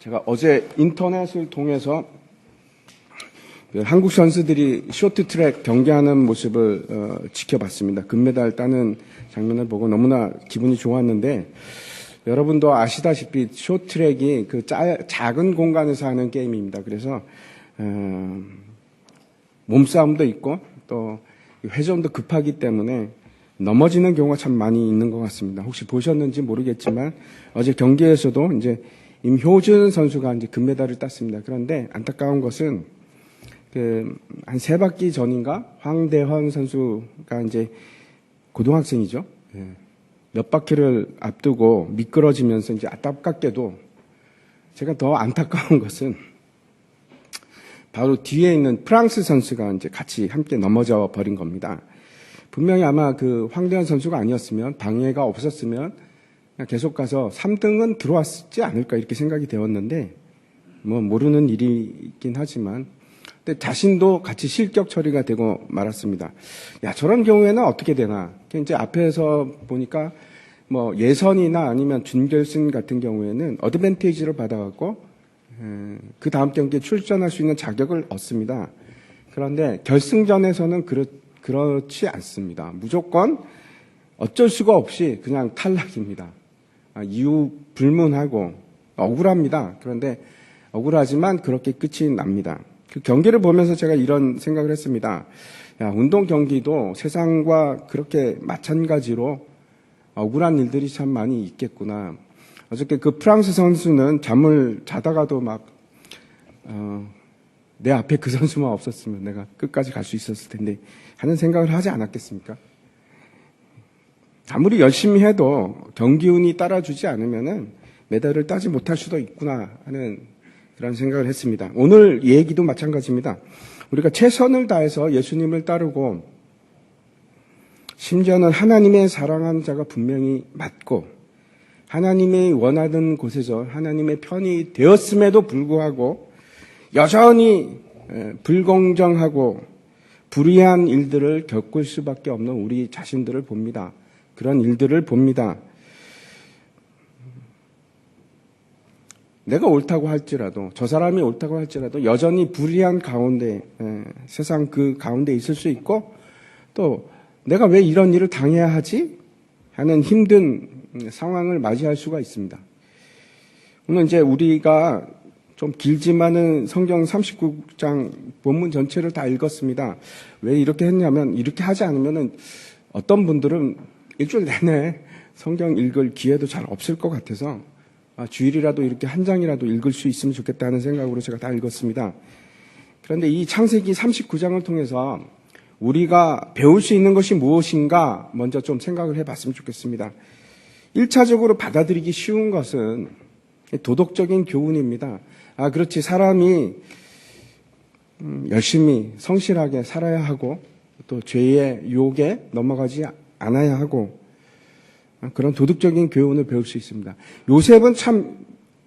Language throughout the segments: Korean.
제가 어제 인터넷을 통해서 한국 선수들이 쇼트트랙 경기하는 모습을 지켜봤습니다. 금메달 따는 장면을 보고 너무나 기분이 좋았는데, 여러분도 아시다시피 쇼트트랙이 그 작은 공간에서 하는 게임입니다. 그래서 몸싸움도 있고 또 회전도 급하기 때문에 넘어지는 경우가 참 많이 있는 것 같습니다. 혹시 보셨는지 모르겠지만 어제 경기에서도 이제 임효준 선수가 이제 금메달을 땄습니다. 그런데 안타까운 것은 한 3바퀴 전인가 황대헌 선수가 이제 고등학생이죠. 몇 바퀴를 앞두고 미끄러지면서 이제 안타깝게도, 제가 더 안타까운 것은 바로 뒤에 있는 프랑스 선수가 이제 같이 함께 넘어져 버린 겁니다. 분명히 아마 그 황대헌 선수가 아니었으면, 방해가 없었으면 그냥 계속 가서 3등은 들어왔지 않을까 이렇게 생각이 되었는데, 뭐 모르는 일이긴 하지만, 근데 자신도 같이 실격 처리가 되고 말았습니다. 야, 저런 경우에는 어떻게 되나? 이제 앞에서 보니까 뭐 예선이나 아니면 준결승 같은 경우에는 어드밴티지를 받아갖고 그 다음 경기에 출전할 수 있는 자격을 얻습니다. 그런데 결승전에서는 그렇지 않습니다. 무조건 어쩔 수가 없이 그냥 탈락입니다. 이유 불문하고 억울합니다. 그런데 억울하지만 그렇게 끝이 납니다. 그 경기를 보면서 제가 이런 생각을 했습니다. 야, 운동 경기도 세상과 그렇게 마찬가지로 억울한 일들이 참 많이 있겠구나. 어저께 그 프랑스 선수는 잠을 자다가도 막 내 앞에 그 선수만 없었으면 내가 끝까지 갈 수 있었을 텐데 하는 생각을 하지 않았겠습니까? 아무리 열심히 해도 경기운이 따라주지 않으면은 메달을 따지 못할 수도 있구나 하는 그런 생각을 했습니다. 오늘 얘기도 마찬가지입니다. 우리가 최선을 다해서 예수님을 따르고 심지어는 하나님의 사랑하는 자가 분명히 맞고 하나님의 원하는 곳에서 하나님의 편이 되었음에도 불구하고 여전히 불공정하고 불의한 일들을 겪을 수밖에 없는 우리 자신들을 봅니다. 그런 일들을 봅니다. 내가 옳다고 할지라도, 저 사람이 옳다고 할지라도 여전히 불의한 가운데, 세상 그 가운데 있을 수 있고, 또 내가 왜 이런 일을 당해야 하지? 하는 힘든 상황을 맞이할 수가 있습니다. 오늘 이제 우리가 좀 길지만은 성경 39장 본문 전체를 다 읽었습니다. 왜 이렇게 했냐면, 이렇게 하지 않으면은 어떤 분들은 일주일 내내 성경 읽을 기회도 잘 없을 것 같아서 주일이라도 이렇게 한 장이라도 읽을 수 있으면 좋겠다는 생각으로 제가 다 읽었습니다. 그런데 이 창세기 39장을 통해서 우리가 배울 수 있는 것이 무엇인가 먼저 좀 생각을 해봤으면 좋겠습니다. 1차적으로 받아들이기 쉬운 것은 도덕적인 교훈입니다. 그렇지, 사람이 열심히 성실하게 살아야 하고 또 죄의 유혹에 넘어가지 않아야 하고 그런 도덕적인 교훈을 배울 수 있습니다.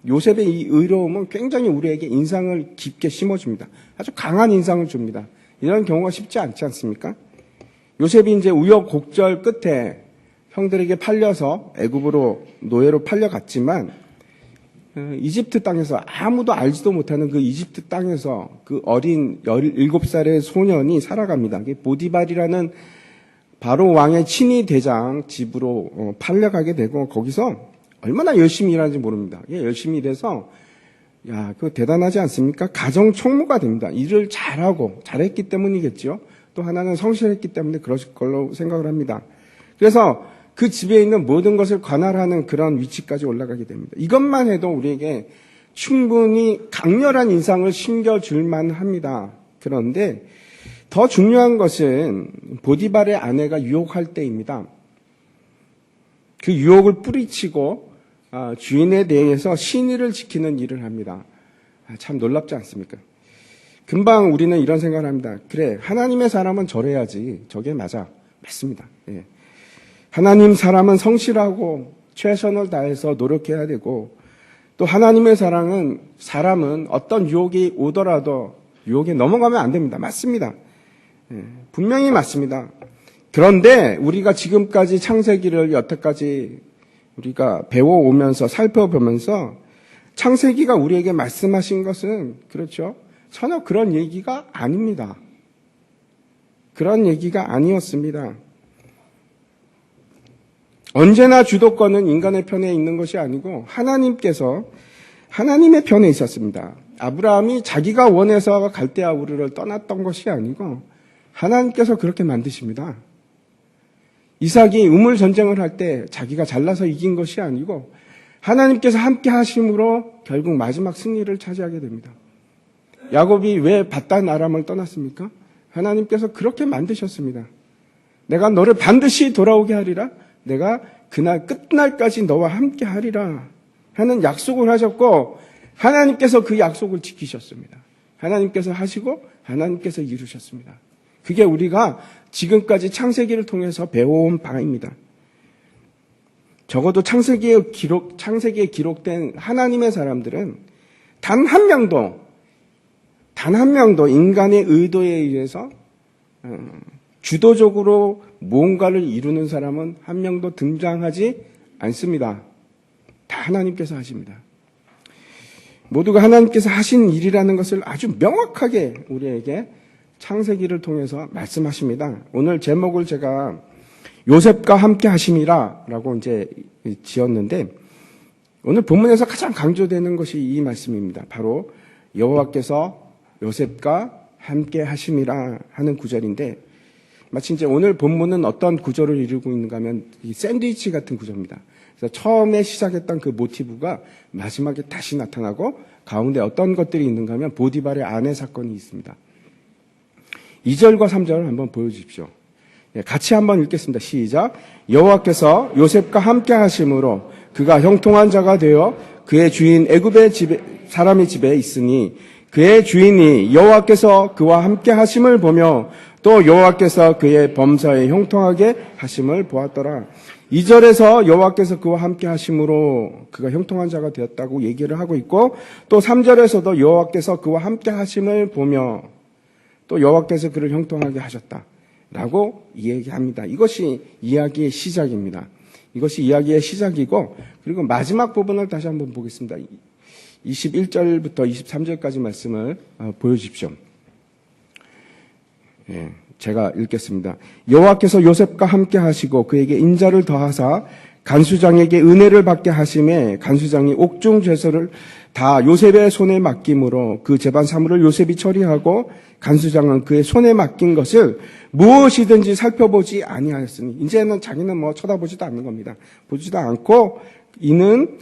요셉의 이 의로움은 굉장히 우리에게 인상을 깊게 심어줍니다. 아주 강한 인상을 줍니다. 이런 경우가 쉽지 않지 않습니까? 요셉이 이제 우여곡절 끝에 형들에게 팔려서 애굽으로 노예로 팔려갔지만 이집트 땅에서 아무도 알지도 못하는 그 이집트 땅에서 그 어린 17살의 소년이 살아갑니다. 보디발이라는 바로 왕의 친위 대장 집으로 팔려가게 되고 거기서 얼마나 열심히 일하는지 모릅니다. 열심히 일해서 그거 대단하지 않습니까? 가정 총무가 됩니다. 일을 잘했기 때문이겠죠. 또 하나는 성실했기 때문에 그러실 걸로 생각을 합니다. 그래서 그 집에 있는 모든 것을 관할하는 그런 위치까지 올라가게 됩니다. 이것만 해도 우리에게 충분히 강렬한 인상을 심겨줄 만합니다. 그런데 더 중요한 것은 보디발의 아내가 유혹할 때입니다. 그 유혹을 뿌리치고 주인에 대해서 신의를 지키는 일을 합니다. 참 놀랍지 않습니까? 금방 우리는 이런 생각을 합니다. 그래, 하나님의 사람은 저래야지. 저게 맞습니다. 하나님 사람은 성실하고 최선을 다해서 노력해야 되고 또 하나님의 사람은 어떤 유혹이 오더라도 유혹에 넘어가면 안 됩니다. 맞습니다. 분명히 맞습니다. 그런데 우리가 지금까지 창세기를 여태까지 우리가 배워오면서 살펴보면서 창세기가 우리에게 말씀하신 것은 그렇죠. 전혀 그런 얘기가 아닙니다. 그런 얘기가 아니었습니다. 언제나 주도권은 인간의 편에 있는 것이 아니고 하나님께서 하나님의 편에 있었습니다. 아브라함이 자기가 원해서 갈대아 우르를 떠났던 것이 아니고 하나님께서 그렇게 만드십니다. 이삭이 우물 전쟁을 할 때 자기가 잘나서 이긴 것이 아니고 하나님께서 함께 하심으로 결국 마지막 승리를 차지하게 됩니다. 야곱이 왜 밧단 아람을 떠났습니까? 하나님께서 그렇게 만드셨습니다. 내가 너를 반드시 돌아오게 하리라. 내가 그날 끝날까지 너와 함께 하리라 하는 약속을 하셨고 하나님께서 그 약속을 지키셨습니다. 하나님께서 하시고 하나님께서 이루셨습니다. 그게 우리가 지금까지 창세기를 통해서 배워온 바입니다. 적어도 창세기에 기록된 하나님의 사람들은 단 한 명도 인간의 의도에 의해서 주도적으로 뭔가를 이루는 사람은 한 명도 등장하지 않습니다. 다 하나님께서 하십니다. 모두가 하나님께서 하신 일이라는 것을 아주 명확하게 우리에게 창세기를 통해서 말씀하십니다. 오늘 제목을 제가 요셉과 함께 하심이라 라고 이제 지었는데 오늘 본문에서 가장 강조되는 것이 이 말씀입니다. 바로 여호와께서 요셉과 함께 하심이라 하는 구절인데 마치 이제 오늘 본문은 어떤 구조를 이루고 있는가 하면 이 샌드위치 같은 구조입니다. 그래서 처음에 시작했던 그 모티브가 마지막에 다시 나타나고 가운데 어떤 것들이 있는가 하면 보디발의 아내 사건이 있습니다. 2절과 3절을 한번 보여주십시오. 같이 한번 읽겠습니다. 시작. 여호와께서 요셉과 함께 하심으로 그가 형통한 자가 되어 그의 주인 애굽의 사람의 집에 있으니 그의 주인이 여호와께서 그와 함께 하심을 보며 또 여호와께서 그의 범사에 형통하게 하심을 보았더라. 2절에서 여호와께서 그와 함께 하심으로 그가 형통한 자가 되었다고 얘기를 하고 있고 또 3절에서도 여호와께서 그와 함께 하심을 보며 또 여호와께서 그를 형통하게 하셨다라고 이야기합니다. 이것이 이야기의 시작입니다. 이것이 이야기의 시작이고 그리고 마지막 부분을 다시 한번 보겠습니다. 21절부터 23절까지 말씀을 보여주십시오. 예, 제가 읽겠습니다. 여호와께서 요셉과 함께 하시고 그에게 인자를 더하사 간수장에게 은혜를 받게 하심에 간수장이 옥중 죄서를 다 요셉의 손에 맡김으로 그 재반 사물을 요셉이 처리하고 간수장은 그의 손에 맡긴 것을 무엇이든지 살펴보지 아니하였으니 이제는 자기는 뭐 쳐다보지도 않는 겁니다. 보지도 않고 이는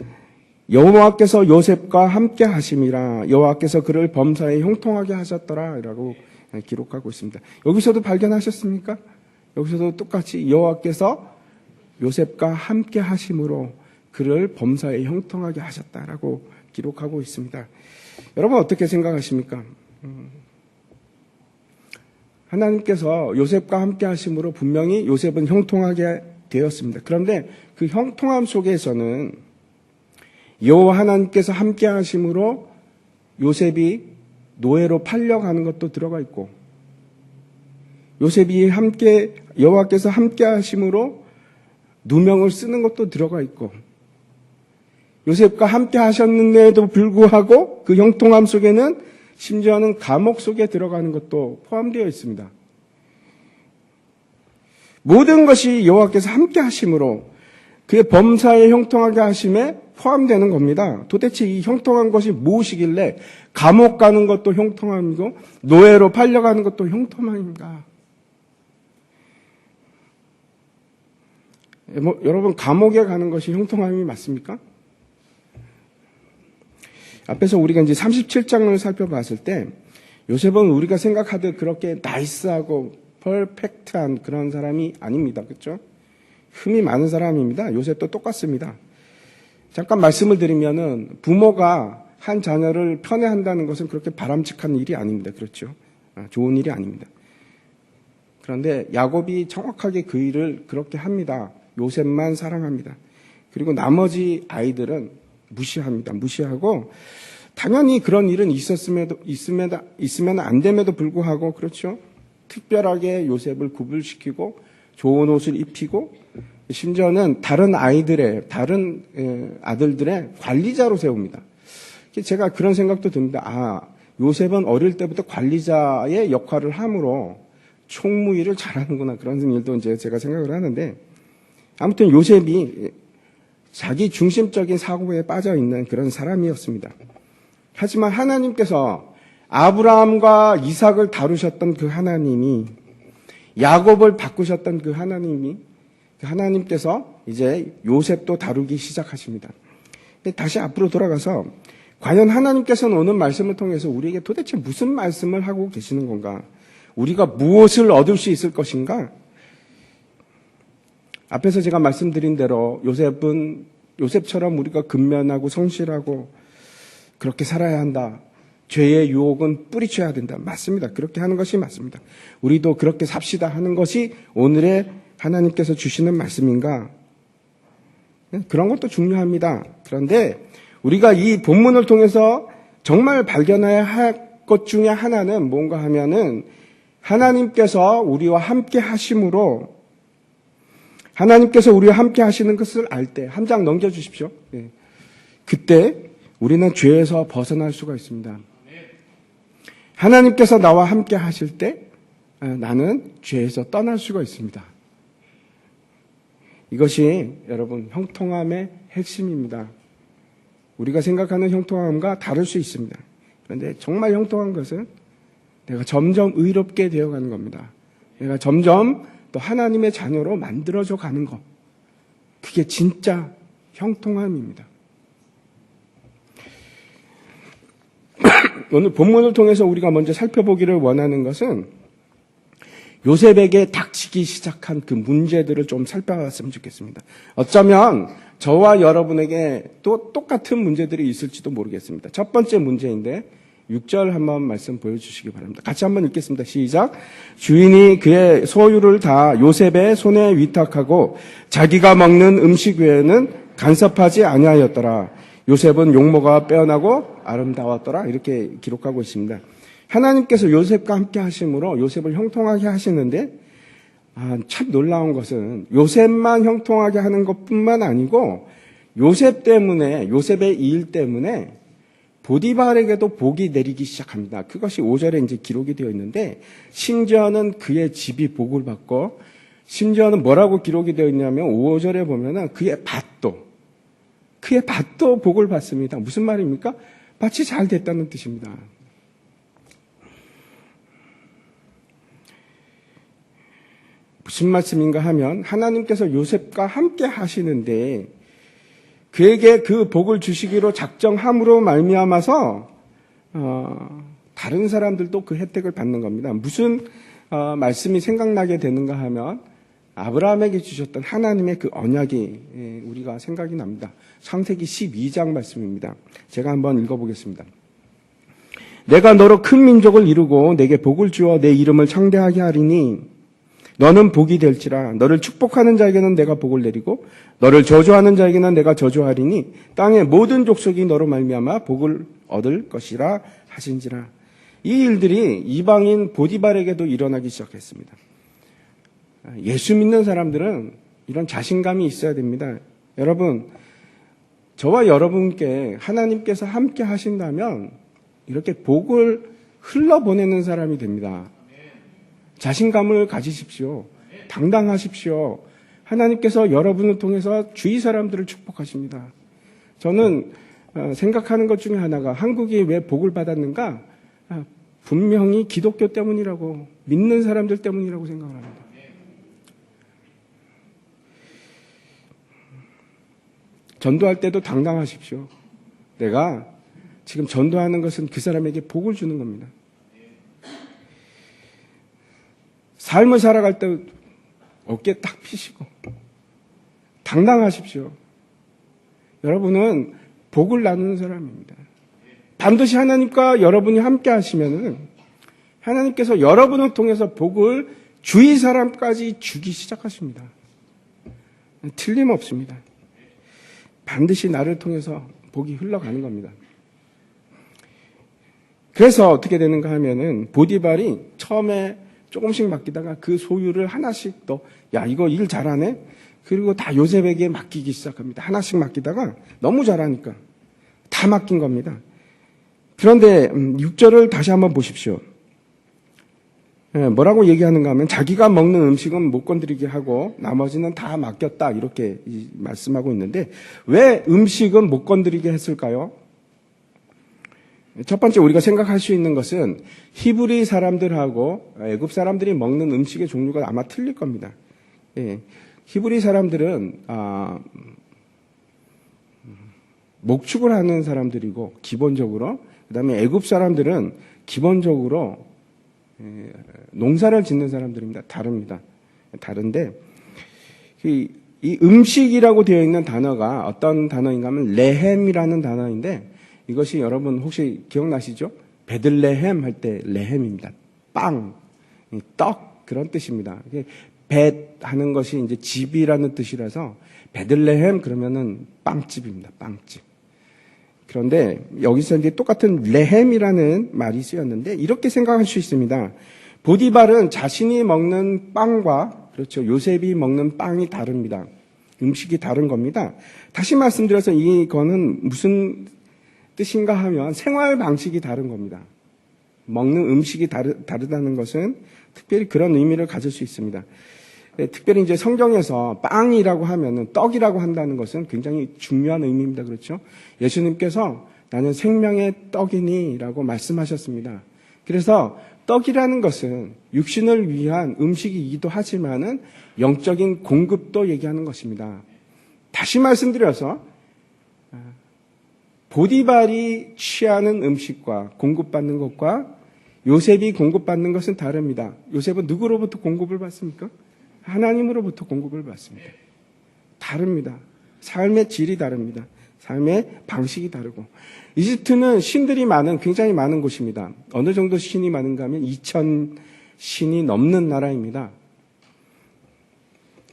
여호와께서 요셉과 함께 하심이라 여호와께서 그를 범사에 형통하게 하셨더라 라고 기록하고 있습니다. 여기서도 발견하셨습니까? 여기서도 똑같이 여호와께서 요셉과 함께 하심으로 그를 범사에 형통하게 하셨다라고 기록하고 있습니다. 여러분 어떻게 생각하십니까? 하나님께서 요셉과 함께 하심으로 분명히 요셉은 형통하게 되었습니다. 그런데 그 형통함 속에서는 여호와 하나님께서 함께 하심으로 요셉이 노예로 팔려가는 것도 들어가 있고 요셉이 여호와께서 함께 하심으로 누명을 쓰는 것도 들어가 있고 요셉과 함께 하셨는데도 불구하고 그 형통함 속에는 심지어는 감옥 속에 들어가는 것도 포함되어 있습니다. 모든 것이 여호와께서 함께 하심으로 그의 범사에 형통하게 하심에 포함되는 겁니다. 도대체 이 형통한 것이 무엇이길래 감옥 가는 것도 형통함이고 노예로 팔려가는 것도 형통함인가? 여러분 감옥에 가는 것이 형통함이 맞습니까? 앞에서 우리가 이제 37장을 살펴봤을 때 요셉은 우리가 생각하듯 그렇게 나이스하고 퍼펙트한 그런 사람이 아닙니다. 그렇죠? 흠이 많은 사람입니다. 요셉도 똑같습니다. 잠깐 말씀을 드리면은 부모가 한 자녀를 편애한다는 것은 그렇게 바람직한 일이 아닙니다. 그렇죠? 좋은 일이 아닙니다. 그런데 야곱이 정확하게 그 일을 그렇게 합니다. 요셉만 사랑합니다. 그리고 나머지 아이들은 무시합니다. 무시하고 당연히 그런 일은 있으면 안 됨에도 불구하고 그렇죠? 특별하게 요셉을 구별시키고 좋은 옷을 입히고 심지어는 다른 아들들의 관리자로 세웁니다. 제가 그런 생각도 듭니다. 아, 요셉은 어릴 때부터 관리자의 역할을 함으로 총무일을 잘하는구나. 그런 일도 이제 제가 생각을 하는데, 아무튼 요셉이 자기 중심적인 사고에 빠져 있는 그런 사람이었습니다. 하지만 하나님께서 아브라함과 이삭을 다루셨던 그 하나님이, 야곱을 바꾸셨던 그 하나님이, 하나님께서 이제 요셉도 다루기 시작하십니다. 다시 앞으로 돌아가서 과연 하나님께서는 오늘 말씀을 통해서 우리에게 도대체 무슨 말씀을 하고 계시는 건가? 우리가 무엇을 얻을 수 있을 것인가? 앞에서 제가 말씀드린 대로 요셉처럼 우리가 근면하고 성실하고 그렇게 살아야 한다. 죄의 유혹은 뿌리쳐야 된다. 맞습니다. 그렇게 하는 것이 맞습니다. 우리도 그렇게 삽시다 하는 것이 오늘의 하나님께서 주시는 말씀인가? 그런 것도 중요합니다. 그런데 우리가 이 본문을 통해서 정말 발견해야 할 것 중에 하나는 뭔가 하면은 하나님께서 우리와 함께 하심으로, 하나님께서 우리와 함께 하시는 것을 알 때, 한 장 넘겨주십시오. 예. 그때 우리는 죄에서 벗어날 수가 있습니다. 하나님께서 나와 함께 하실 때 나는 죄에서 떠날 수가 있습니다. 이것이 여러분 형통함의 핵심입니다. 우리가 생각하는 형통함과 다를 수 있습니다. 그런데 정말 형통한 것은 내가 점점 의롭게 되어가는 겁니다. 내가 점점 또 하나님의 자녀로 만들어져 가는 것. 그게 진짜 형통함입니다. 오늘 본문을 통해서 우리가 먼저 살펴보기를 원하는 것은 요셉에게 닥치기 시작한 그 문제들을 좀 살펴봤으면 좋겠습니다. 어쩌면 저와 여러분에게 또 똑같은 문제들이 있을지도 모르겠습니다. 첫 번째 문제인데 6절 한번 말씀 보여주시기 바랍니다. 같이 한번 읽겠습니다. 시작. 주인이 그의 소유를 다 요셉의 손에 위탁하고 자기가 먹는 음식 외에는 간섭하지 아니하였더라. 요셉은 용모가 빼어나고 아름다웠더라. 이렇게 기록하고 있습니다. 하나님께서 요셉과 함께 하심으로 요셉을 형통하게 하시는데 참 놀라운 것은 요셉만 형통하게 하는 것뿐만 아니고 요셉 때문에, 요셉의 일 때문에 보디발에게도 복이 내리기 시작합니다. 그것이 5절에 이제 기록이 되어 있는데 심지어는 그의 집이 복을 받고 심지어는 뭐라고 기록이 되어 있냐면 5절에 보면은 그의 밭도 복을 받습니다. 무슨 말입니까? 밭이 잘 됐다는 뜻입니다. 무슨 말씀인가 하면 하나님께서 요셉과 함께 하시는데 그에게 그 복을 주시기로 작정함으로 말미암아서 다른 사람들도 그 혜택을 받는 겁니다. 무슨 말씀이 생각나게 되는가 하면 아브라함에게 주셨던 하나님의 그 언약이 우리가 생각이 납니다. 창세기 12장 말씀입니다. 제가 한번 읽어보겠습니다. 내가 너로 큰 민족을 이루고 내게 복을 주어 내 이름을 창대하게 하리니 너는 복이 될지라. 너를 축복하는 자에게는 내가 복을 내리고 너를 저주하는 자에게는 내가 저주하리니 땅의 모든 족속이 너로 말미암아 복을 얻을 것이라 하신지라. 이 일들이 이방인 보디발에게도 일어나기 시작했습니다. 예수 믿는 사람들은 이런 자신감이 있어야 됩니다. 여러분, 저와 여러분께 하나님께서 함께 하신다면 이렇게 복을 흘러보내는 사람이 됩니다. 자신감을 가지십시오. 당당하십시오. 하나님께서 여러분을 통해서 주위 사람들을 축복하십니다. 저는 생각하는 것 중에 하나가 한국이 왜 복을 받았는가? 분명히 기독교 때문이라고, 믿는 사람들 때문이라고 생각을 합니다. 전도할 때도 당당하십시오. 내가 지금 전도하는 것은 그 사람에게 복을 주는 겁니다. 삶을 살아갈 때 어깨 딱 펴시고 당당하십시오. 여러분은 복을 나누는 사람입니다. 반드시 하나님과 여러분이 함께 하시면은 하나님께서 여러분을 통해서 복을 주위 사람까지 주기 시작하십니다. 틀림없습니다. 반드시 나를 통해서 복이 흘러가는 겁니다. 그래서 어떻게 되는가 하면은 보디발이 처음에 조금씩 맡기다가 그 소유를 하나씩 더, 야, 이거 일 잘하네? 그리고 다 요셉에게 맡기기 시작합니다. 하나씩 맡기다가 너무 잘하니까 다 맡긴 겁니다. 그런데 6절을 다시 한번 보십시오. 뭐라고 얘기하는가 하면 자기가 먹는 음식은 못 건드리게 하고 나머지는 다 맡겼다 이렇게 말씀하고 있는데 왜 음식은 못 건드리게 했을까요? 첫 번째 우리가 생각할 수 있는 것은 히브리 사람들하고 애굽 사람들이 먹는 음식의 종류가 아마 틀릴 겁니다. 히브리 사람들은 목축을 하는 사람들이고 기본적으로 그다음에 애굽 사람들은 기본적으로 농사를 짓는 사람들입니다. 다릅니다. 다른데 이 음식이라고 되어 있는 단어가 어떤 단어인가 하면 레헴이라는 단어인데 이것이 여러분 혹시 기억나시죠? 베들레헴 할 때 레헴입니다. 빵, 떡 그런 뜻입니다. 벳 하는 것이 이제 집이라는 뜻이라서 베들레헴 그러면은 빵집입니다. 빵집. 그런데 여기서 이제 똑같은 레헴이라는 말이 쓰였는데 이렇게 생각할 수 있습니다. 보디발은 자신이 먹는 빵과 그렇죠. 요셉이 먹는 빵이 다릅니다. 음식이 다른 겁니다. 다시 말씀드려서 이거는 무슨 뜻인가 하면 생활 방식이 다른 겁니다. 먹는 음식이 다르다는 것은 특별히 그런 의미를 가질 수 있습니다. 특별히 이제 성경에서 빵이라고 하면은 떡이라고 한다는 것은 굉장히 중요한 의미입니다. 그렇죠? 예수님께서 나는 생명의 떡이니라고 말씀하셨습니다. 그래서 떡이라는 것은 육신을 위한 음식이기도 하지만은 영적인 공급도 얘기하는 것입니다. 다시 말씀드려서 보디발이 취하는 음식과 공급받는 것과 요셉이 공급받는 것은 다릅니다. 요셉은 누구로부터 공급을 받습니까? 하나님으로부터 공급을 받습니다. 다릅니다. 삶의 질이 다릅니다. 삶의 방식이 다르고. 이집트는 신들이 굉장히 많은 곳입니다. 어느 정도 신이 많은가 하면 2,000 신이 넘는 나라입니다.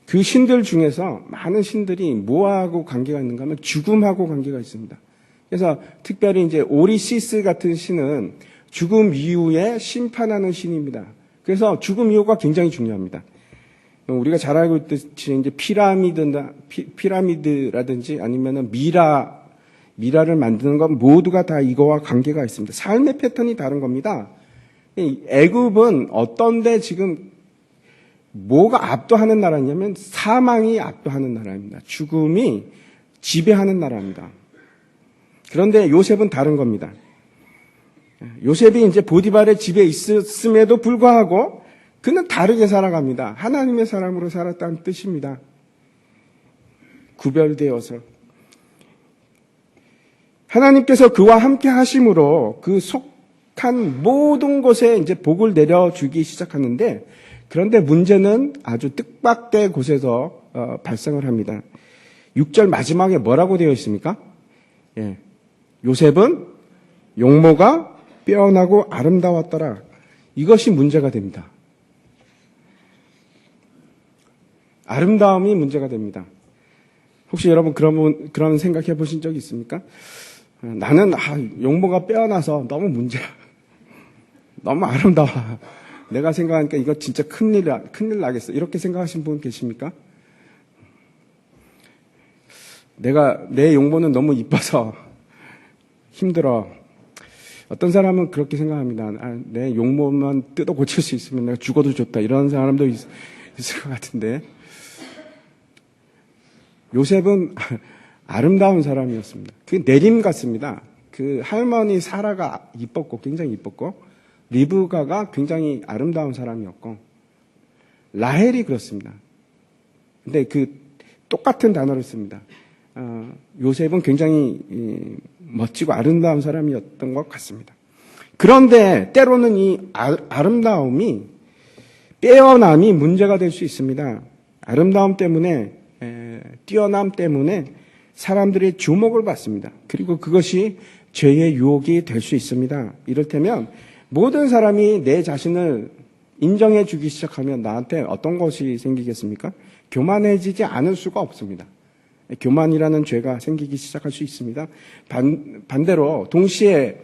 그 신들 중에서 많은 신들이 뭐하고 관계가 있는가 하면 죽음하고 관계가 있습니다. 그래서 특별히 이제 오리시스 같은 신은 죽음 이후에 심판하는 신입니다. 그래서 죽음 이후가 굉장히 중요합니다. 우리가 잘 알고 있듯이 이제 피라미드라든지 아니면은 미라를 만드는 건 모두가 다 이거와 관계가 있습니다. 삶의 패턴이 다른 겁니다. 애굽은 어떤데 지금 뭐가 압도하는 나라냐면 사망이 압도하는 나라입니다. 죽음이 지배하는 나라입니다. 그런데 요셉은 다른 겁니다. 요셉이 이제 보디발의 집에 있음에도 불구하고 그는 다르게 살아갑니다. 하나님의 사람으로 살았다는 뜻입니다. 구별되어서. 하나님께서 그와 함께 하심으로 그 속한 모든 곳에 이제 복을 내려주기 시작하는데 그런데 문제는 아주 뜻밖의 곳에서 발생을 합니다. 6절 마지막에 뭐라고 되어 있습니까? 요셉은 용모가 빼어나고 아름다웠더라. 이것이 문제가 됩니다. 아름다움이 문제가 됩니다. 혹시 여러분 그런 생각해 보신 적이 있습니까? 나는 용모가 빼어나서 너무 문제야. 너무 아름다워. 내가 생각하니까 이거 진짜 큰일 나겠어. 이렇게 생각하신 분 계십니까? 내 용모는 너무 이뻐서 힘들어. 어떤 사람은 그렇게 생각합니다. 내 용모만 뜯어 고칠 수 있으면 내가 죽어도 좋다. 이런 사람도 있을 것 같은데. 요셉은 아름다운 사람이었습니다. 그 내림 같습니다. 그 할머니 사라가 이뻤고 굉장히 이뻤고 리브가가 굉장히 아름다운 사람이었고 라헬이 그렇습니다. 근데 그 똑같은 단어를 씁니다. 요셉은 굉장히 멋지고 아름다운 사람이었던 것 같습니다. 그런데 때로는 이 아름다움이 빼어남이 문제가 될 수 있습니다. 아름다움 때문에 뛰어남 때문에 사람들의 주목을 받습니다. 그리고 그것이 죄의 유혹이 될 수 있습니다. 이를테면 모든 사람이 내 자신을 인정해 주기 시작하면 나한테 어떤 것이 생기겠습니까? 교만해지지 않을 수가 없습니다. 교만이라는 죄가 생기기 시작할 수 있습니다. 반대로 동시에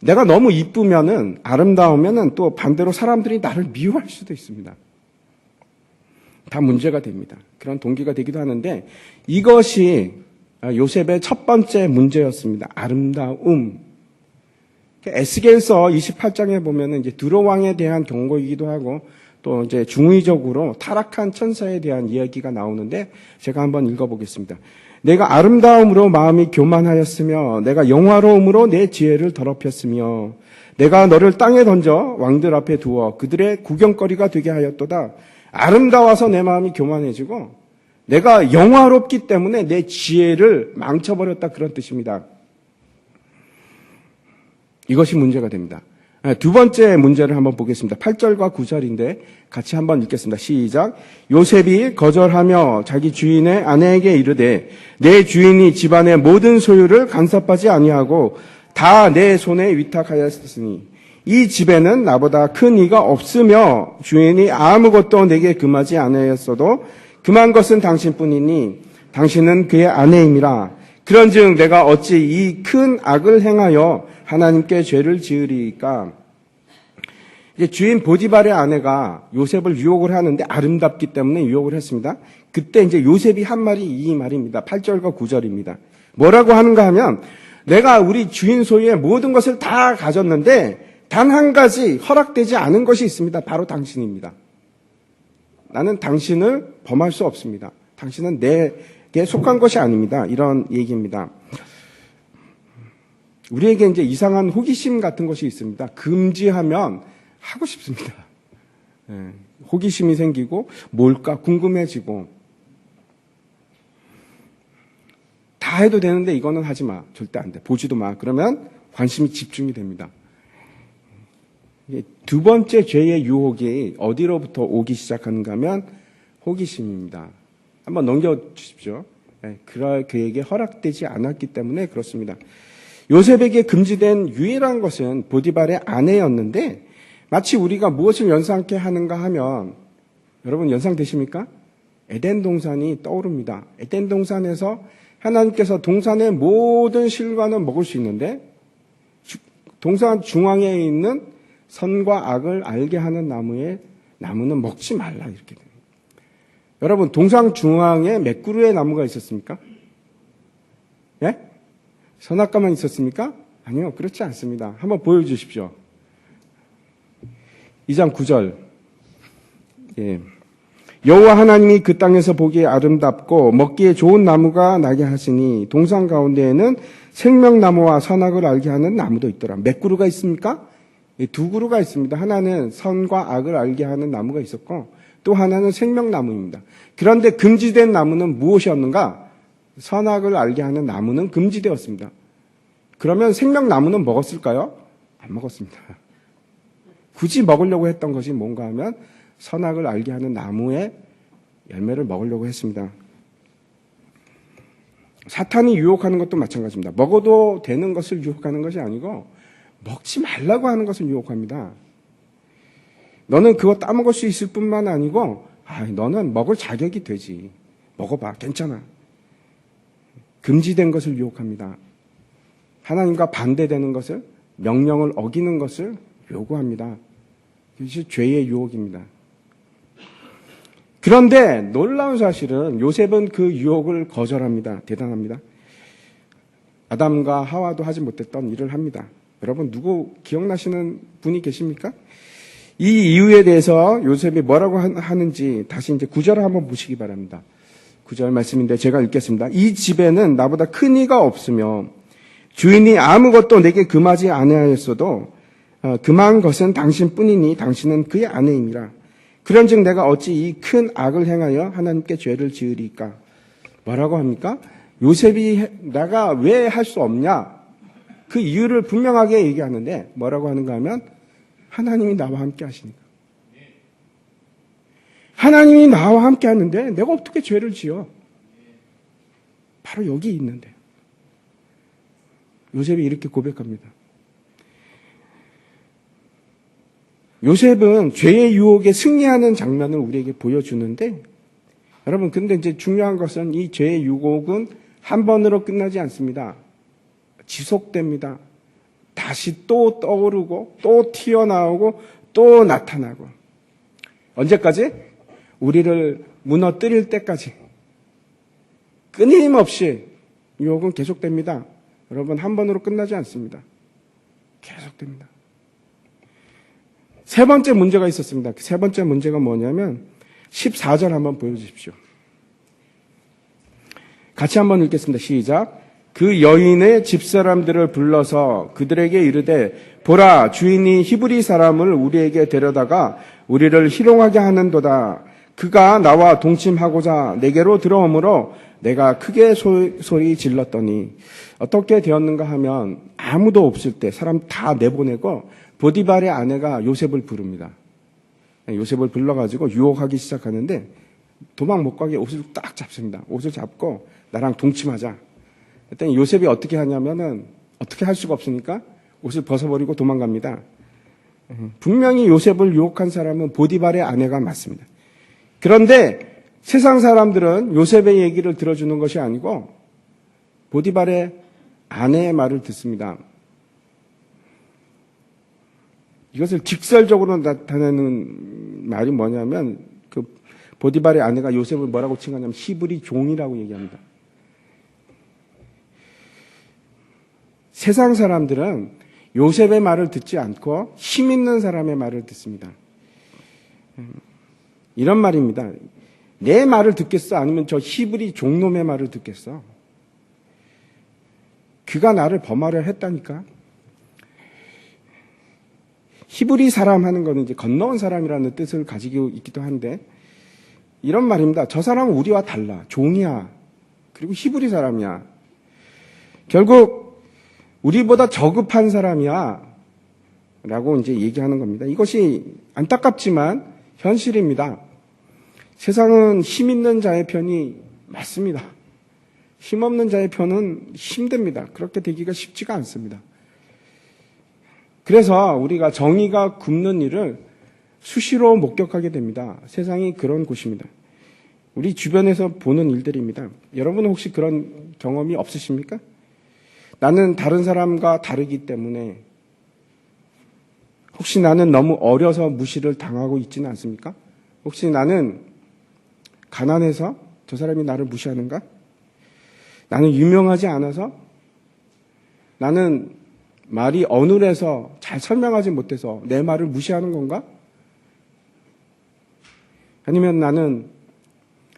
내가 너무 이쁘면은 아름다우면은 또 반대로 사람들이 나를 미워할 수도 있습니다. 다 문제가 됩니다. 그런 동기가 되기도 하는데 이것이 요셉의 첫 번째 문제였습니다. 아름다움. 에스겔서 28장에 보면은 이제 두로왕에 대한 경고이기도 하고 또 이제 중의적으로 타락한 천사에 대한 이야기가 나오는데 제가 한번 읽어보겠습니다. 내가 아름다움으로 마음이 교만하였으며 내가 영화로움으로 내 지혜를 더럽혔으며 내가 너를 땅에 던져 왕들 앞에 두어 그들의 구경거리가 되게 하였도다. 아름다워서 내 마음이 교만해지고 내가 영화롭기 때문에 내 지혜를 망쳐버렸다, 그런 뜻입니다. 이것이 문제가 됩니다. 두 번째 문제를 한번 보겠습니다. 8절과 9절인데 같이 한번 읽겠습니다. 시작. 요셉이 거절하며 자기 주인의 아내에게 이르되 내 주인이 집안의 모든 소유를 간섭하지 아니하고 다 내 손에 위탁하였으니 이 집에는 나보다 큰 이가 없으며 주인이 아무것도 내게 금하지 아니하였어도 금한 것은 당신뿐이니 당신은 그의 아내임이라. 그런즉 내가 어찌 이 큰 악을 행하여 하나님께 죄를 지으리까? 이제 주인 보디발의 아내가 요셉을 유혹을 하는데 아름답기 때문에 유혹을 했습니다. 그때 이제 요셉이 한 말이 이 말입니다. 8절과 9절입니다. 뭐라고 하는가 하면 내가 우리 주인 소유의 모든 것을 다 가졌는데 단 한 가지 허락되지 않은 것이 있습니다. 바로 당신입니다. 나는 당신을 범할 수 없습니다. 당신은 내게 속한 것이 아닙니다. 이런 얘기입니다. 우리에게 이제 이상한 호기심 같은 것이 있습니다. 금지하면 하고 싶습니다. 호기심이 생기고 뭘까 궁금해지고 다 해도 되는데 이거는 하지 마. 절대 안 돼. 보지도 마. 그러면 관심이 집중이 됩니다. 두 번째 죄의 유혹이 어디로부터 오기 시작하는가 하면 호기심입니다. 한번 넘겨주십시오. 그에게 허락되지 않았기 때문에 그렇습니다. 요셉에게 금지된 유일한 것은 보디발의 아내였는데 마치 우리가 무엇을 연상케 하는가 하면 여러분 연상되십니까? 에덴 동산이 떠오릅니다. 에덴 동산에서 하나님께서 동산의 모든 실과는 먹을 수 있는데 동산 중앙에 있는 선과 악을 알게 하는 나무는 먹지 말라 이렇게 됩니다. 여러분 동산 중앙에 몇 그루의 나무가 있었습니까? 예? 선악과만 있었습니까? 아니요, 그렇지 않습니다. 한번 보여주십시오. 2장 9절. 예. 여호와 하나님이 그 땅에서 보기에 아름답고 먹기에 좋은 나무가 나게 하시니 동산 가운데에는 생명나무와 선악을 알게 하는 나무도 있더라. 몇 그루가 있습니까? 두 그루가 있습니다. 하나는 선과 악을 알게 하는 나무가 있었고 또 하나는 생명나무입니다. 그런데 금지된 나무는 무엇이었는가? 선악을 알게 하는 나무는 금지되었습니다. 그러면 생명나무는 먹었을까요? 안 먹었습니다. 굳이 먹으려고 했던 것이 뭔가 하면 선악을 알게 하는 나무의 열매를 먹으려고 했습니다. 사탄이 유혹하는 것도 마찬가지입니다. 먹어도 되는 것을 유혹하는 것이 아니고 먹지 말라고 하는 것을 유혹합니다. 너는 그거 따먹을 수 있을 뿐만 아니고 너는 먹을 자격이 되지. 먹어봐. 괜찮아. 금지된 것을 유혹합니다. 하나님과 반대되는 것을, 명령을 어기는 것을 요구합니다. 이것이 죄의 유혹입니다. 그런데 놀라운 사실은 요셉은 그 유혹을 거절합니다. 대단합니다. 아담과 하와도 하지 못했던 일을 합니다. 여러분 누구 기억나시는 분이 계십니까? 이 이유에 대해서 요셉이 뭐라고 하는지 다시 이제 9절을 한번 보시기 바랍니다. 9절 말씀인데 제가 읽겠습니다. 이 집에는 나보다 큰 이가 없으며 주인이 아무것도 내게 금하지 아니하였어도 금한 것은 당신뿐이니 당신은 그의 아내임이라. 그런즉 내가 어찌 이 큰 악을 행하여 하나님께 죄를 지으리까? 뭐라고 합니까? 요셉이 내가 왜 할 수 없냐? 그 이유를 분명하게 얘기하는데 뭐라고 하는가 하면 하나님이 나와 함께 하시니까. 하나님이 나와 함께 하는데 내가 어떻게 죄를 지어? 바로 여기 있는데. 요셉이 이렇게 고백합니다. 요셉은 죄의 유혹에 승리하는 장면을 우리에게 보여주는데 여러분 근데 이제 중요한 것은 이 죄의 유혹은 한 번으로 끝나지 않습니다. 지속됩니다. 다시 또 떠오르고 또 튀어나오고 또 나타나고 언제까지? 우리를 무너뜨릴 때까지 끊임없이 유혹은 계속됩니다. 여러분 한 번으로 끝나지 않습니다. 계속됩니다. 세 번째 문제가 있었습니다. 세 번째 문제가 뭐냐면 14절 한번 보여주십시오. 같이 한번 읽겠습니다. 시작. 그 여인의 집사람들을 불러서 그들에게 이르되 보라 주인이 히브리 사람을 우리에게 데려다가 우리를 희롱하게 하는도다. 그가 나와 동침하고자 내게로 들어오므로 내가 크게 소리 질렀더니 어떻게 되었는가 하면 아무도 없을 때 사람 다 내보내고 보디발의 아내가 요셉을 부릅니다. 요셉을 불러가지고 유혹하기 시작하는데 도망 못 가게 옷을 딱 잡습니다. 옷을 잡고 나랑 동침하자. 그랬더니 요셉이 어떻게 하냐면은 어떻게 할 수가 없으니까 옷을 벗어버리고 도망갑니다. 분명히 요셉을 유혹한 사람은 보디발의 아내가 맞습니다. 그런데 세상 사람들은 요셉의 얘기를 들어주는 것이 아니고 보디발의 아내의 말을 듣습니다. 이것을 직설적으로 나타내는 말이 뭐냐면 그 보디발의 아내가 요셉을 뭐라고 칭하냐면 히브리 종이라고 얘기합니다. 세상 사람들은 요셉의 말을 듣지 않고 힘 있는 사람의 말을 듣습니다. 이런 말입니다. 내 말을 듣겠어? 아니면 저 히브리 종놈의 말을 듣겠어? 그가 나를 범하려 했다니까? 히브리 사람 하는 거는 이제 건너온 사람이라는 뜻을 가지고 있기도 한데, 이런 말입니다. 저 사람은 우리와 달라. 종이야. 그리고 히브리 사람이야. 결국, 우리보다 저급한 사람이야. 라고 이제 얘기하는 겁니다. 이것이 안타깝지만 현실입니다. 세상은 힘 있는 자의 편이 맞습니다. 힘 없는 자의 편은 힘듭니다. 그렇게 되기가 쉽지가 않습니다. 그래서 우리가 정의가 굽는 일을 수시로 목격하게 됩니다. 세상이 그런 곳입니다. 우리 주변에서 보는 일들입니다. 여러분은 혹시 그런 경험이 없으십니까? 나는 다른 사람과 다르기 때문에 혹시 나는 너무 어려서 무시를 당하고 있지는 않습니까? 혹시 나는 가난해서 저 사람이 나를 무시하는가? 나는 유명하지 않아서? 나는 말이 어눌해서 잘 설명하지 못해서 내 말을 무시하는 건가? 아니면 나는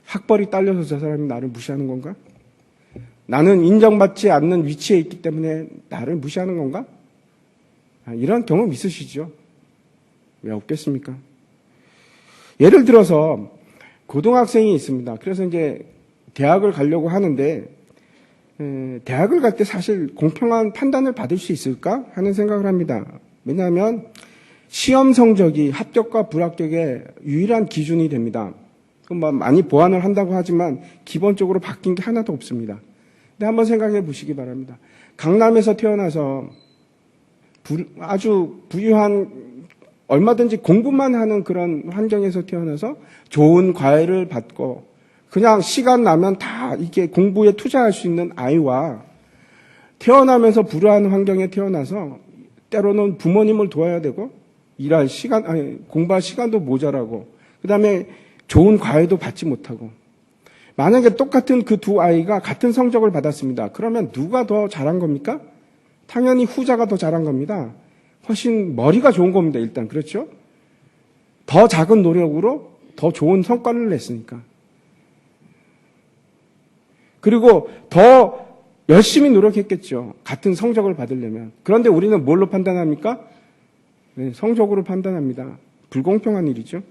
학벌이 딸려서 저 사람이 나를 무시하는 건가? 나는 인정받지 않는 위치에 있기 때문에 나를 무시하는 건가? 이런 경험 있으시죠? 왜 없겠습니까? 예를 들어서 고등학생이 있습니다. 그래서 이제 대학을 가려고 하는데 대학을 갈 때 사실 공평한 판단을 받을 수 있을까 하는 생각을 합니다. 왜냐하면 시험 성적이 합격과 불합격의 유일한 기준이 됩니다. 많이 보완을 한다고 하지만 기본적으로 바뀐 게 하나도 없습니다. 근데 한번 생각해 보시기 바랍니다. 강남에서 태어나서 아주 부유한 얼마든지 공부만 하는 그런 환경에서 태어나서 좋은 과외를 받고 그냥 시간 나면 다 이게 공부에 투자할 수 있는 아이와 태어나면서 불우한 환경에 태어나서 때로는 부모님을 도와야 되고 일할 시간, 공부할 시간도 모자라고 그다음에 좋은 과외도 받지 못하고 만약에 똑같은 그 두 아이가 같은 성적을 받았습니다. 그러면 누가 더 잘한 겁니까? 당연히 후자가 더 잘한 겁니다. 훨씬 머리가 좋은 겁니다. 일단 그렇죠? 더 작은 노력으로 더 좋은 성과를 냈으니까. 그리고 더 열심히 노력했겠죠. 같은 성적을 받으려면. 그런데 우리는 뭘로 판단합니까? 네, 성적으로 판단합니다. 불공평한 일이죠.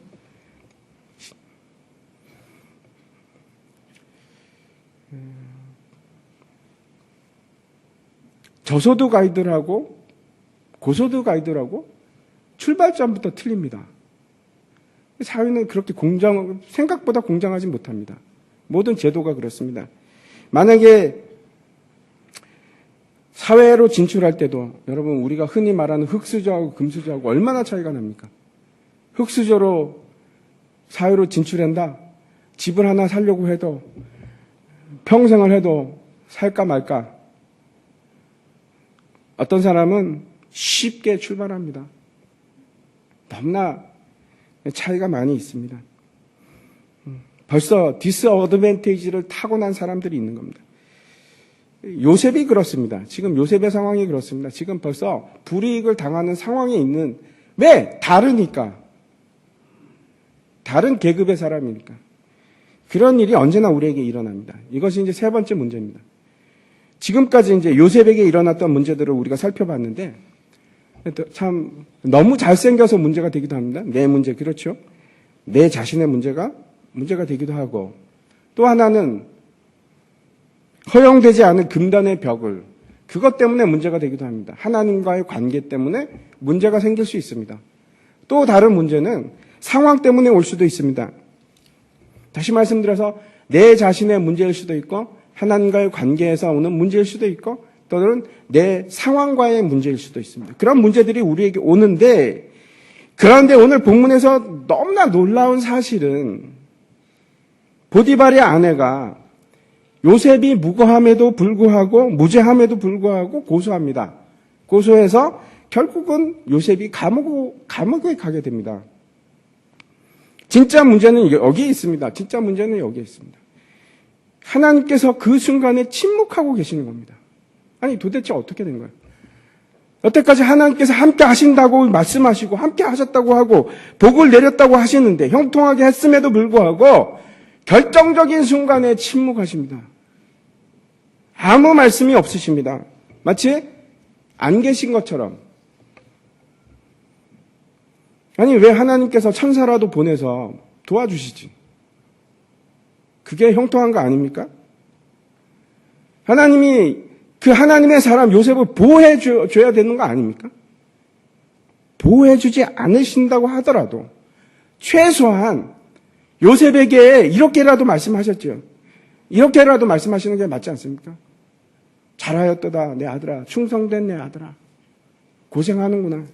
저소득 아이들하고 고소득 아이들하고 출발점부터 틀립니다. 사회는 그렇게 생각보다 공정하지 못합니다. 모든 제도가 그렇습니다. 만약에 사회로 진출할 때도 여러분 우리가 흔히 말하는 흙수저하고 금수저하고 얼마나 차이가 납니까? 흙수저로 사회로 진출한다. 집을 하나 살려고 해도 평생을 해도 살까 말까. 어떤 사람은 쉽게 출발합니다. 너무나 차이가 많이 있습니다. 벌써 디스어드밴티지를 타고난 사람들이 있는 겁니다. 요셉이 그렇습니다. 지금 요셉의 상황이 그렇습니다. 지금 벌써 불이익을 당하는 상황에 있는, 왜? 다르니까. 다른 계급의 사람이니까. 그런 일이 언제나 우리에게 일어납니다. 이것이 이제 세 번째 문제입니다. 지금까지 이제 요셉에게 일어났던 문제들을 우리가 살펴봤는데, 참, 너무 잘생겨서 문제가 되기도 합니다. 내 문제, 그렇죠? 내 자신의 문제가 되기도 하고, 또 하나는 허용되지 않은 금단의 벽을, 그것 때문에 문제가 되기도 합니다. 하나님과의 관계 때문에 문제가 생길 수 있습니다. 또 다른 문제는 상황 때문에 올 수도 있습니다. 다시 말씀드려서 내 자신의 문제일 수도 있고, 하나님과의 관계에서 오는 문제일 수도 있고, 또는 내 상황과의 문제일 수도 있습니다. 그런 문제들이 우리에게 오는데, 그런데 오늘 본문에서 너무나 놀라운 사실은 보디발의 아내가 요셉이 무고함에도 불구하고, 무죄함에도 불구하고 고소합니다. 고소해서 결국은 요셉이 감옥에 가게 됩니다. 진짜 문제는 여기에 있습니다. 진짜 문제는 여기에 있습니다. 하나님께서 그 순간에 침묵하고 계시는 겁니다. 아니, 도대체 어떻게 된 거예요? 여태까지 하나님께서 함께 하신다고 말씀하시고, 함께 하셨다고 하고, 복을 내렸다고 하시는데, 형통하게 했음에도 불구하고, 결정적인 순간에 침묵하십니다. 아무 말씀이 없으십니다. 마치 안 계신 것처럼. 아니, 왜 하나님께서 천사라도 보내서 도와주시지? 그게 형통한 거 아닙니까? 하나님이 그 하나님의 사람 요셉을 보호해줘야 되는 거 아닙니까? 보호해주지 않으신다고 하더라도 최소한 요셉에게 이렇게라도 말씀하셨죠. 이렇게라도 말씀하시는 게 맞지 않습니까? 잘하였도다 내 아들아, 충성된 내 아들아, 고생하는구나.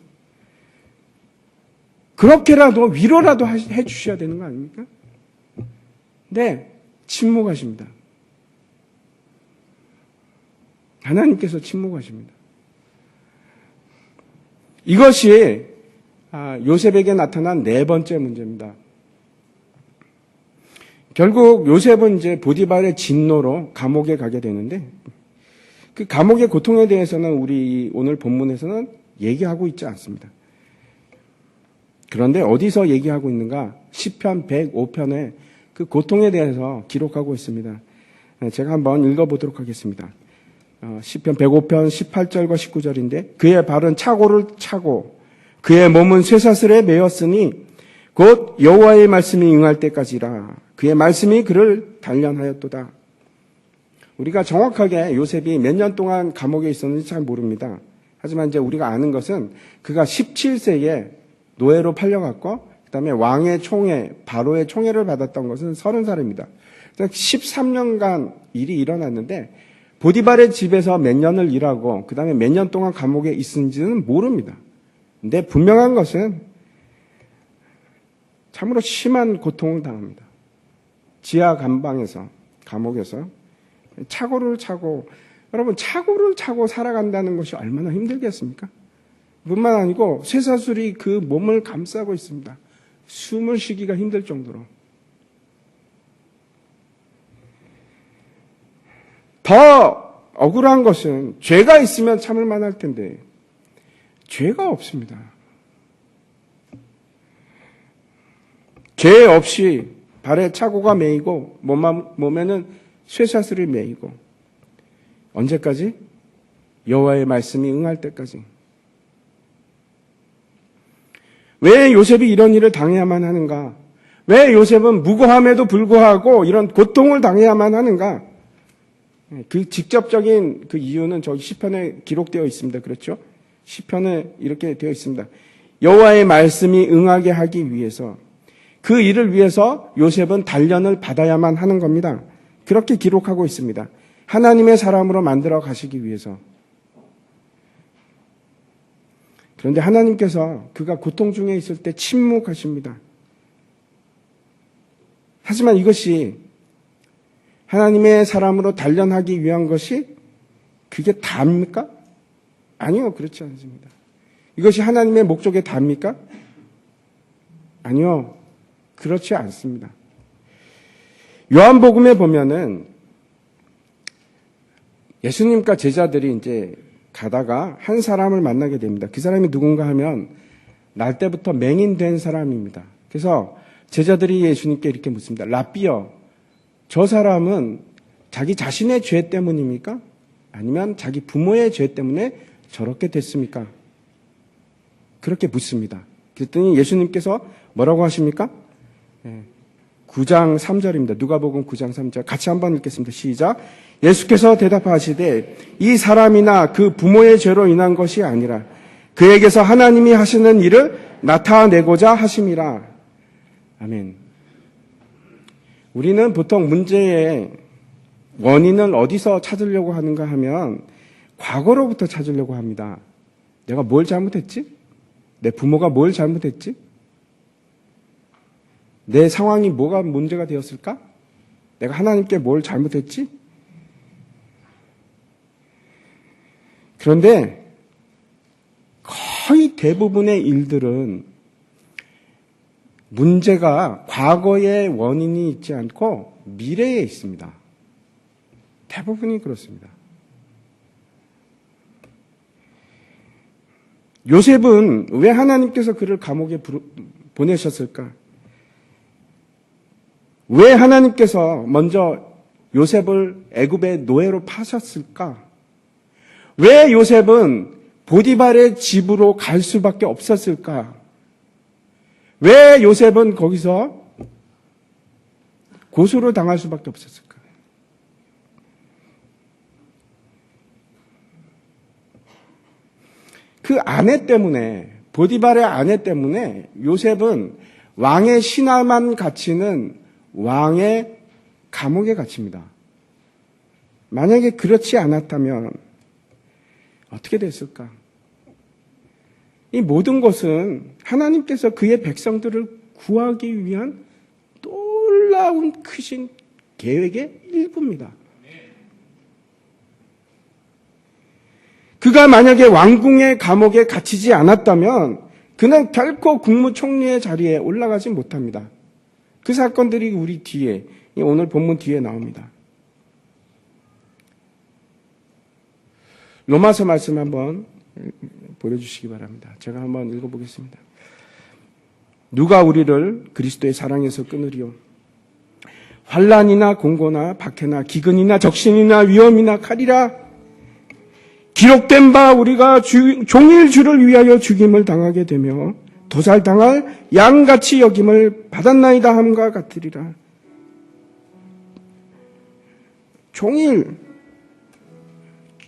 그렇게라도 위로라도 해주셔야 되는 거 아닙니까? 네, 침묵하십니다. 하나님께서 침묵하십니다. 이것이 요셉에게 나타난 네 번째 문제입니다. 결국 요셉은 이제 보디발의 진노로 감옥에 가게 되는데, 그 감옥의 고통에 대해서는 우리 오늘 본문에서는 얘기하고 있지 않습니다. 그런데 어디서 얘기하고 있는가? 시편 105편에 그 고통에 대해서 기록하고 있습니다. 제가 한번 읽어보도록 하겠습니다. 시편 105편 18절과 19절인데, 그의 발은 차고를 차고 그의 몸은 쇠사슬에 매였으니 곧 여호와의 말씀이 응할 때까지라. 그의 말씀이 그를 단련하였도다. 우리가 정확하게 요셉이 몇 년 동안 감옥에 있었는지 잘 모릅니다. 하지만 이제 우리가 아는 것은 그가 17세에 노예로 팔려갔고, 그 다음에 왕의 총애, 바로의 총애를 받았던 것은 30살입니다. 13년간 일이 일어났는데, 보디발의 집에서 몇 년을 일하고, 그 다음에 몇 년 동안 감옥에 있은지는 모릅니다. 근데 분명한 것은 참으로 심한 고통을 당합니다. 지하 감방에서, 감옥에서 차고를 차고, 여러분, 차고를 차고 살아간다는 것이 얼마나 힘들겠습니까? 뿐만 아니고 쇠사슬이 그 몸을 감싸고 있습니다. 숨을 쉬기가 힘들 정도로. 더 억울한 것은 죄가 있으면 참을 만할 텐데 죄가 없습니다. 죄 없이 발에 차고가 매이고 몸에는 쇠사슬이 매이고, 언제까지? 여호와의 말씀이 응할 때까지. 왜 요셉이 이런 일을 당해야만 하는가? 왜 요셉은 무고함에도 불구하고 이런 고통을 당해야만 하는가? 그 직접적인 그 이유는 저기 시편에 기록되어 있습니다. 그렇죠? 시편에 이렇게 되어 있습니다. 여호와의 말씀이 응하게 하기 위해서, 그 일을 위해서 요셉은 단련을 받아야만 하는 겁니다. 그렇게 기록하고 있습니다. 하나님의 사람으로 만들어 가시기 위해서. 그런데 하나님께서 그가 고통 중에 있을 때 침묵하십니다. 하지만 이것이 하나님의 사람으로 단련하기 위한 것이 그게 다입니까? 아니요, 그렇지 않습니다. 이것이 하나님의 목적에 답니까? 아니요, 그렇지 않습니다. 요한복음에 보면은 예수님과 제자들이 이제 가다가 한 사람을 만나게 됩니다. 그 사람이 누군가 하면 날 때부터 맹인된 사람입니다. 그래서 제자들이 예수님께 이렇게 묻습니다. 라삐여, 저 사람은 자기 자신의 죄 때문입니까? 아니면 자기 부모의 죄 때문에 저렇게 됐습니까? 그렇게 묻습니다. 그랬더니 예수님께서 뭐라고 하십니까? 9장 3절입니다. 누가복음 9장 3절 같이 한번 읽겠습니다. 시작. 예수께서 대답하시되 이 사람이나 그 부모의 죄로 인한 것이 아니라 그에게서 하나님이 하시는 일을 나타내고자 하심이라. 아멘. 우리는 보통 문제의 원인을 어디서 찾으려고 하는가 하면 과거로부터 찾으려고 합니다. 내가 뭘 잘못했지? 내 부모가 뭘 잘못했지? 내 상황이 뭐가 문제가 되었을까? 내가 하나님께 뭘 잘못했지? 그런데 거의 대부분의 일들은 문제가 과거의 원인이 있지 않고 미래에 있습니다. 대부분이 그렇습니다. 요셉은 왜 하나님께서 그를 감옥에 보내셨을까? 왜 하나님께서 먼저 요셉을 애굽의 노예로 파셨을까? 왜 요셉은 보디발의 집으로 갈 수밖에 없었을까? 왜 요셉은 거기서 고소를 당할 수밖에 없었을까? 그 아내 때문에, 보디발의 아내 때문에 요셉은 왕의 신하만 갇히는 왕의 감옥에 갇힙니다. 만약에 그렇지 않았다면 어떻게 됐을까? 이 모든 것은 하나님께서 그의 백성들을 구하기 위한 놀라운 크신 계획의 일부입니다. 그가 만약에 왕궁의 감옥에 갇히지 않았다면 그는 결코 국무총리의 자리에 올라가지 못합니다. 그 사건들이 우리 뒤에, 오늘 본문 뒤에 나옵니다. 로마서 말씀 한번 보여주시기 바랍니다. 제가 한번 읽어보겠습니다. 누가 우리를 그리스도의 사랑에서 끊으리요? 환난이나 공고나 박해나 기근이나 적신이나 위험이나 칼이라. 기록된 바 우리가 종일 주를 위하여 죽임을 당하게 되며 도살당할 양같이 여김을 받았나이다 함과 같으리라. 종일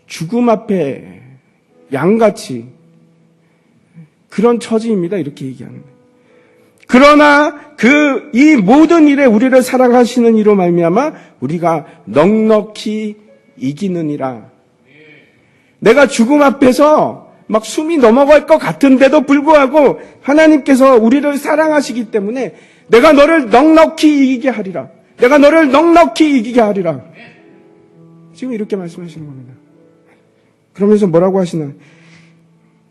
죽음 앞에 양같이 그런 처지입니다. 이렇게 얘기하는 거예요. 그러나 이 모든 일에 우리를 사랑하시는 이로 말미암아 우리가 넉넉히 이기느니라. 내가 죽음 앞에서 막 숨이 넘어갈 것 같은데도 불구하고 하나님께서 우리를 사랑하시기 때문에 내가 너를 넉넉히 이기게 하리라. 내가 너를 넉넉히 이기게 하리라. 지금 이렇게 말씀하시는 겁니다. 그러면서 뭐라고 하시나?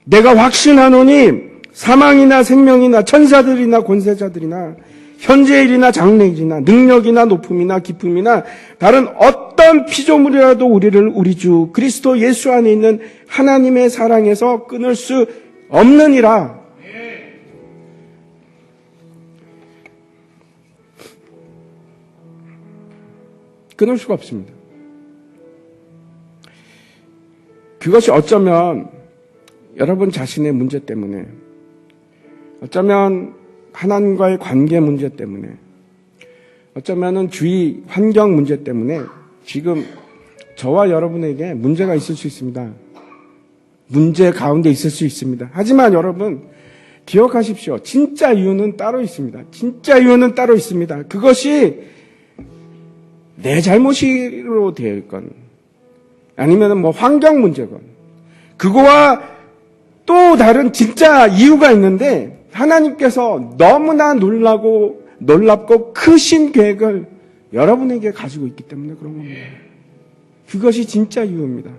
내가 확신하노니 사망이나 생명이나 천사들이나 권세자들이나 현재일이나 장래일이나 능력이나 높음이나 기쁨이나 다른 어떤 피조물이라도 우리를 우리 주 그리스도 예수 안에 있는 하나님의 사랑에서 끊을 수 없느니라. 끊을 수가 없습니다. 그것이 어쩌면 여러분 자신의 문제 때문에, 어쩌면 하나님과의 관계 문제 때문에, 어쩌면은 주위 환경 문제 때문에 지금 저와 여러분에게 문제가 있을 수 있습니다. 문제 가운데 있을 수 있습니다. 하지만 여러분 기억하십시오. 진짜 이유는 따로 있습니다. 진짜 이유는 따로 있습니다. 그것이 내 잘못으로 되어 있건 아니면 뭐 환경 문제건 그거와 또 다른 진짜 이유가 있는데 하나님께서 너무나 놀랍고 크신 계획을 여러분에게 가지고 있기 때문에 그런 겁니다. 그것이 진짜 이유입니다.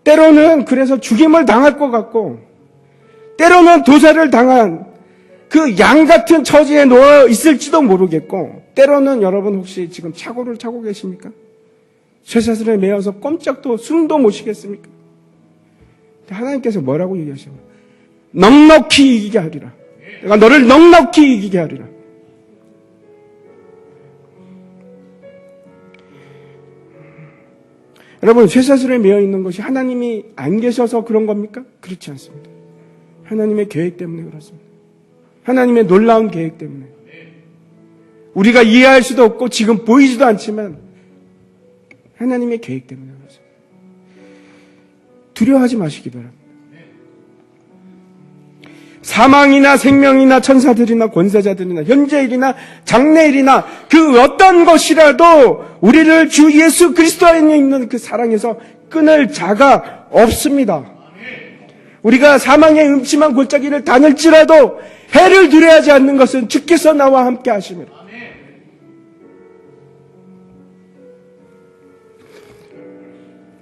때로는 그래서 죽임을 당할 것 같고 때로는 도살을 당한 그 양 같은 처지에 놓여 있을지도 모르겠고 때로는 여러분 혹시 지금 착오를 차고 계십니까? 쇠사슬에 매어서 꼼짝도 숨도 못 쉬겠습니까? 하나님께서 뭐라고 얘기하시나요? 넉넉히 이기게 하리라. 내가 너를 넉넉히 이기게 하리라. 여러분, 쇠사슬에 매어 있는 것이 하나님이 안 계셔서 그런 겁니까? 그렇지 않습니다. 하나님의 계획 때문에 그렇습니다. 하나님의 놀라운 계획 때문에. 우리가 이해할 수도 없고 지금 보이지도 않지만 하나님의 계획 때문에 그렇습니다. 두려워하지 마시기 바랍니다. 사망이나 생명이나 천사들이나 권세자들이나 현재일이나 장래일이나 그 어떤 것이라도 우리를 주 예수 그리스도 안에 있는 그 사랑에서 끊을 자가 없습니다. 우리가 사망의 음침한 골짜기를 다닐지라도 해를 두려워하지 않는 것은 주께서 나와 함께 하심이라.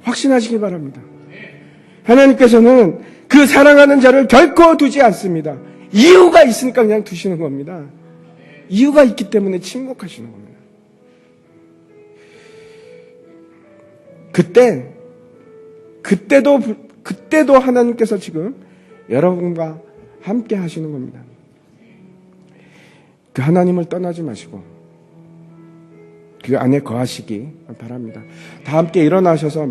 확신하시기 바랍니다. 하나님께서는 그 사랑하는 자를 결코 두지 않습니다. 이유가 있으니까 그냥 두시는 겁니다. 이유가 있기 때문에 침묵하시는 겁니다. 그때도 하나님께서 지금 여러분과 함께 하시는 겁니다. 그 하나님을 떠나지 마시고 그 안에 거하시기 바랍니다. 다 함께 일어나셔서